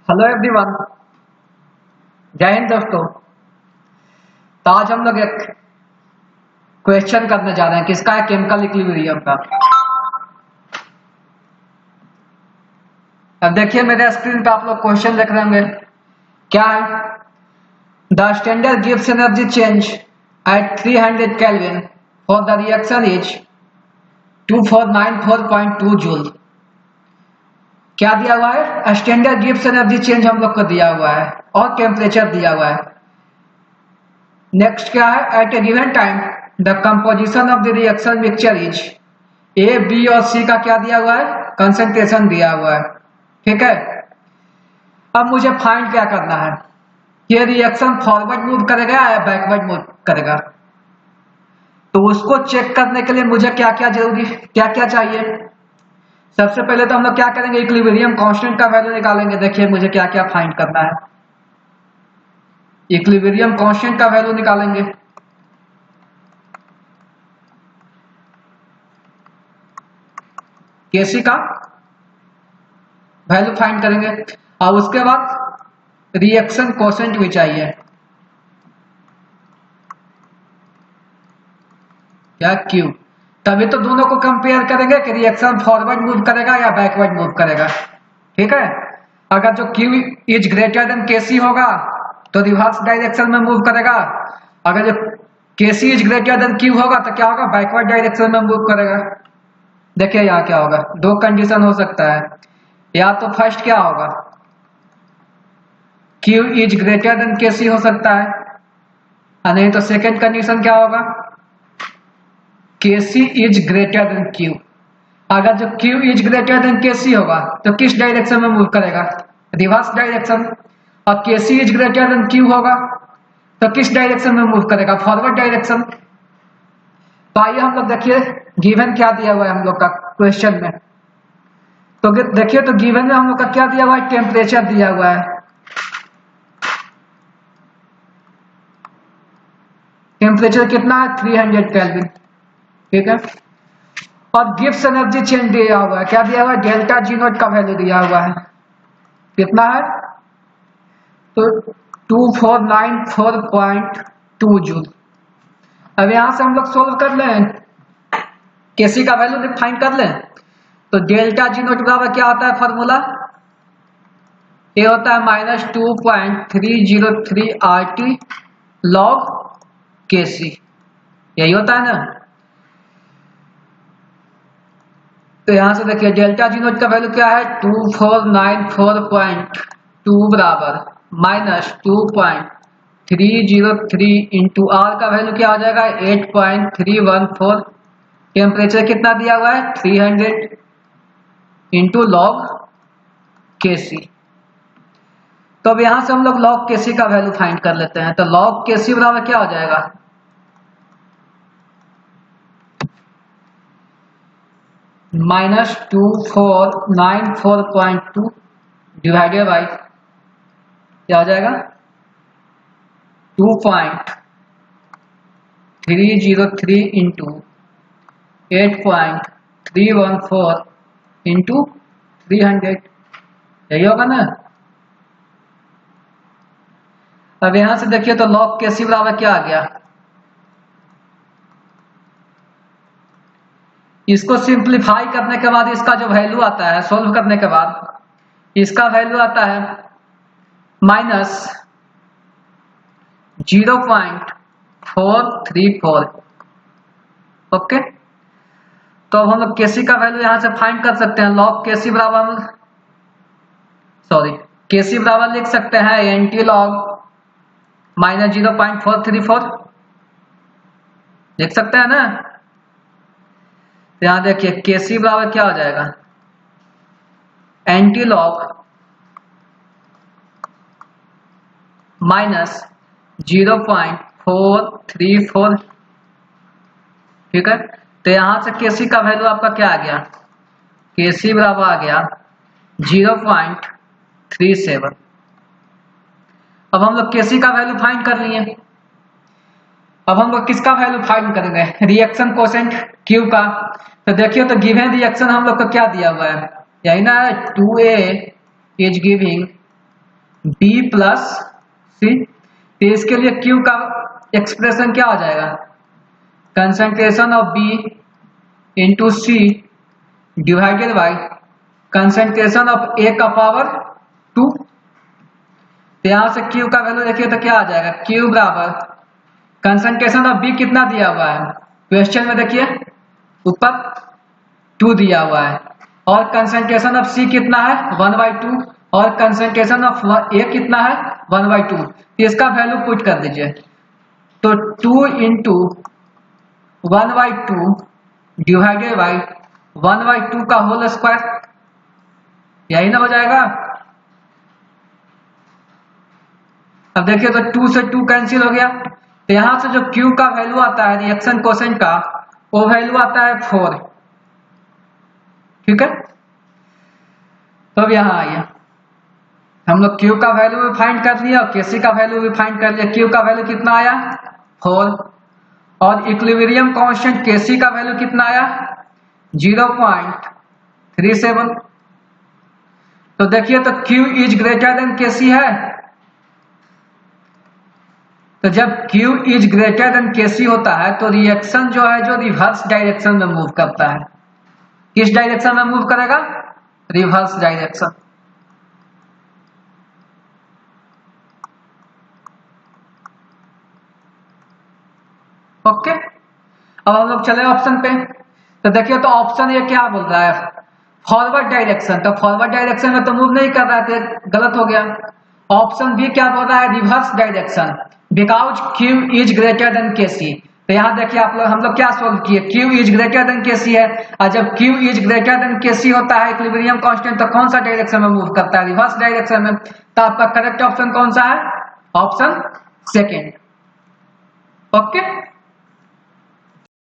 Hello everyone, जय हिंद दोस्तों। तो आज हम लोग एक क्वेश्चन करने जा रहे हैं। किसका है? केमिकल इक्विलिब्रियम का। अब देखिए मेरे स्क्रीन पे आप लोग क्वेश्चन देख रहे होंगे। क्या है? The standard gives energy change at 300 kelvin for the reaction is 2494.2 joule. क्या दिया हुआ है? स्टैंडर्ड गिव्स एनर्जी चेंज हम लोग को दिया हुआ है और टेम्परेचर दिया हुआ है। नेक्स्ट क्या है? At a given time the composition of the reaction mixture is A, B और सी का क्या दिया हुआ है? कंसेंट्रेशन दिया हुआ है। ठीक है। अब मुझे फाइंड क्या करना है? ये रिएक्शन फॉरवर्ड मूव करेगा या बैकवर्ड मूव करेगा? तो उसको चेक करने के लिए मुझे क्या क्या चाहिए? सबसे पहले तो हम लोग क्या करेंगे? इक्विलिब्रियम कांस्टेंट का वैल्यू निकालेंगे। देखिए मुझे क्या क्या फाइंड करना है। इक्विलिब्रियम कांस्टेंट का वैल्यू निकालेंगे। केसी का वैल्यू फाइंड करेंगे और उसके बाद रिएक्शन कोसेंट भी चाहिए। क्या? क्यू। तभी तो दोनों को कंपेयर करेंगे कि रिएक्शन फॉरवर्ड मूव करेगा या बैकवर्ड मूव करेगा। ठीक है। अगर जो क्यू इज ग्रेटर देन केसी होगा तो रिवर्स डायरेक्शन में मूव करेगा। अगर जो केसी इज ग्रेटर देन क्यू होगा तो क्या होगा? बैकवर्ड डायरेक्शन में मूव करेगा। देखिए यहाँ क्या होगा? दो कंडीशन हो सकता है। या तो फर्स्ट क्या होगा? क्यू इज ग्रेटर देन केसी हो सकता है, और नहीं तो सेकेंड कंडीशन क्या होगा? केसी इज ग्रेटर देन क्यू। अगर जो क्यू इज ग्रेटर देन केसी होगा तो किस डायरेक्शन में मूव करेगा? Reverse direction. और केसी इज ग्रेटर देन क्यू होगा तो किस डायरेक्शन में मूव करेगा? Forward direction. तो आइए हम लोग देखिए गिवन क्या दिया हुआ है हम लोग का क्वेश्चन में। तो देखिए तो गिवन में हम लोग का क्या दिया हुआ है? टेम्परेचर दिया हुआ है। टेम्परेचर कितना है? 300 केल्विन। ठीक है। और गिव्स एनर्जी चेंज दिया हुआ है। क्या दिया हुआ है? डेल्टा जी नॉट का वैल्यू दिया हुआ है। कितना है? तो 2494.2 जूल। अब यहां से हम लोग सोल्व कर लें, केसी का वैल्यू फाइंड कर लें। तो डेल्टा जी नॉट बराबर क्या होता है? फॉर्मूला ये होता है -2.303 RT लॉग केसी। यही होता है ना। तो यहां से देखिए डेल्टा जी नॉट का वैल्यू क्या है? 2494.2 बराबर -2.303 इंटू आर का वैल्यू क्या हो जाएगा? 8.314। टेम्परेचर कितना दिया हुआ है? 300 इंटू लॉग केसी। तो अब यहां से हम लोग लॉग केसी का वैल्यू फाइंड कर लेते हैं। तो लॉग केसी बराबर क्या हो जाएगा? -2494.2 डिवाइडेड बाई क्या हो जाएगा? 2.303 इंटू 8.314 इंटू 300। यही होगा ना। अब यहां से देखिए तो लॉग केसी बराबर क्या आ गया? इसको सिंप्लीफाई करने के बाद इसका जो वैल्यू आता है, सोल्व करने के बाद इसका वैल्यू आता है -0.434। ओके। तो अब हम लोग केसी का वैल्यू यहां से फाइंड कर सकते हैं। लॉग केसी बराबर केसी बराबर लिख सकते हैं एंटी लॉग -0.434 लिख सकते हैं ना। यहां देखिए केसी बराबर क्या हो जाएगा? Anti log -0.434। ठीक है। तो यहां से केसी का वैल्यू आपका क्या आ गया? केसी बराबर आ गया 0.37। अब हम लोग केसी का वैल्यू फाइंड कर लिए। अब हम लोग किसका वैल्यू फाइंड करेंगे? रिएक्शन कोसेंट क्यू का। तो देखिए तो गिवन रिएक्शन हम लोग को क्या दिया हुआ है? यही ना, 2A is giving B plus C। तो इसके लिए Q का एक्सप्रेशन क्या हो जाएगा, concentration of B into C divided by concentration of A का पावर 2। तो यहां से Q का वैल्यू देखिए तो क्या आ जाएगा, Q बराबर कंसंट्रेशन ऑफ B कितना दिया हुआ है क्वेश्चन में, देखिए ऊपर 2 दिया हुआ है, और कंसंट्रेशन ऑफ C कितना है 1/2, और कंसंट्रेशन ऑफ A कितना है 1/2। इसका वैल्यू पुट कर दीजिए, तो 2 इंटू 1/2 डिवाइडेड बाई 1/2 का होल स्क्वायर, यही ना हो जाएगा। अब देखिए तो 2 से 2 कैंसिल हो गया, तो यहां से जो Q का वैल्यू आता है रिएक्शन कोसेंट का, वो वैल्यू आता है 4। ठीक है, तो अब यहां आइए, हम लोग Q का वैल्यू भी फाइंड कर लिया और Kc का वैल्यू भी फाइंड कर लिया। Q का वैल्यू कितना आया 4, और इक्विलिब्रियम कांस्टेंट Kc का वैल्यू कितना आया 0.37। तो देखिए तो Q is greater than Kc है, तो जब Q is greater than Kc होता है तो रिएक्शन जो है जो रिवर्स डायरेक्शन में मूव करता है। किस डायरेक्शन में मूव करेगा, रिवर्स डायरेक्शन। ओके, अब हम लोग चले ऑप्शन पे, तो देखिए तो ऑप्शन ये क्या बोल रहा है, फॉरवर्ड डायरेक्शन, तो फॉरवर्ड डायरेक्शन में तो मूव नहीं कर रहा था, गलत हो गया। ऑप्शन बी क्या बोल रहा है, reverse direction, because Q is greater than Kc। तो यहाँ देखिए आप लोग, हम लोग क्या सोल्व किए, Q is greater than Kc है, और जब Q is greater than Kc होता है इक्विलिब्रियम कांस्टेंट, तो कौन सा डायरेक्शन में मूव करता है, रिवर्स डायरेक्शन में। तो आपका करेक्ट ऑप्शन कौन सा है, ऑप्शन सेकेंड। ओके।